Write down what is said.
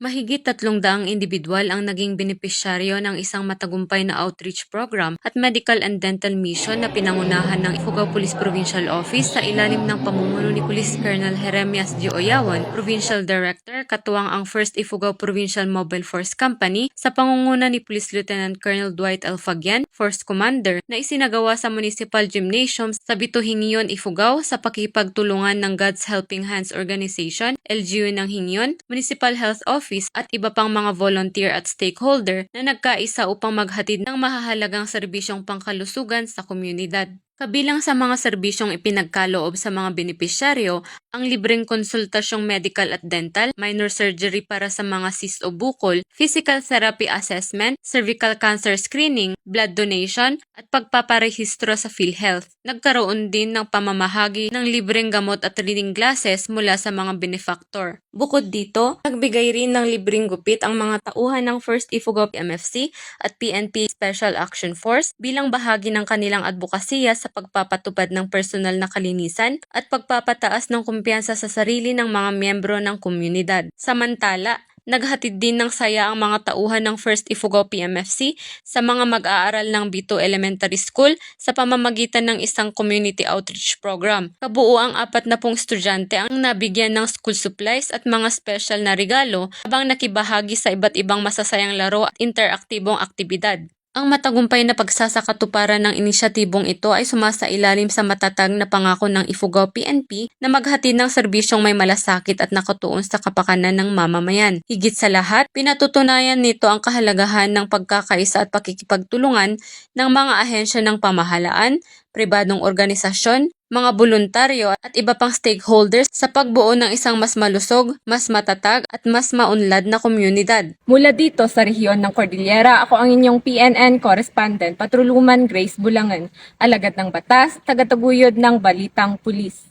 Mahigit 300 individual ang naging benepisyaryo ng isang matagumpay na outreach program at medical and dental mission na pinangunahan ng Ifugao Police Provincial Office sa ilalim ng pamumuno ni Police Colonel Jeremias G. Oyawan, Provincial Director, katuwang ang 1st Ifugao Provincial Mobile Force Company sa pangunguna ni Police Lieutenant Colonel Dwight L. Fagian, Force Commander, na isinagawa sa Municipal Gymnasium sa Bito-Hinion, Ifugao sa pakikipagtulungan ng God's Helping Hands Organization, LGU ng Hinion, Municipal Health Office at iba pang mga volunteer at stakeholder na nagkaisa upang maghatid ng mahahalagang serbisyong pangkalusugan sa komunidad. Kabilang sa mga serbisyong ipinagkaloob sa mga benepisyaryo ang libreng konsultasyong medical at dental, minor surgery para sa mga cyst o bukol, physical therapy assessment, cervical cancer screening, blood donation, at pagpaparehistro sa PhilHealth. Nagkaroon din ng pamamahagi ng libreng gamot at reading glasses mula sa mga benefactor. Bukod dito, nagbigay rin ng libreng gupit ang mga tauhan ng 1st Ifugao MFC at PNP Special Action Force bilang bahagi ng kanilang advokasya sa pagpapatupad ng personal na kalinisan at pagpapataas ng kumpiyansa sa sarili ng mga miyembro ng komunidad. Samantala, naghatid din ng saya ang mga tauhan ng 1st Ifugao PMFC sa mga mag-aaral ng Bito Elementary School sa pamamagitan ng isang community outreach program. Kabuuang 40 estudyante ang nabigyan ng school supplies at mga special na regalo habang nakibahagi sa iba't ibang masasayang laro at interaktibong aktibidad. Ang matagumpay na pagsasakatuparan ng inisyatibong ito ay sumasailalim sa matatag na pangako ng Ifugao PNP na maghatid ng serbisyong may malasakit at nakatuon sa kapakanan ng mamamayan. Higit sa lahat, pinatutunayan nito ang kahalagahan ng pagkakaisa at pakikipagtulungan ng mga ahensya ng pamahalaan, pribadong organisasyon, mga voluntaryo at iba pang stakeholders sa pagbuo ng isang mas malusog, mas matatag at mas maunlad na komunidad. Mula dito sa rehiyon ng Cordillera, ako ang inyong PNN correspondent, Patruluman Grace Bulangan, alagad ng batas, tagataguyod ng Balitang Pulis.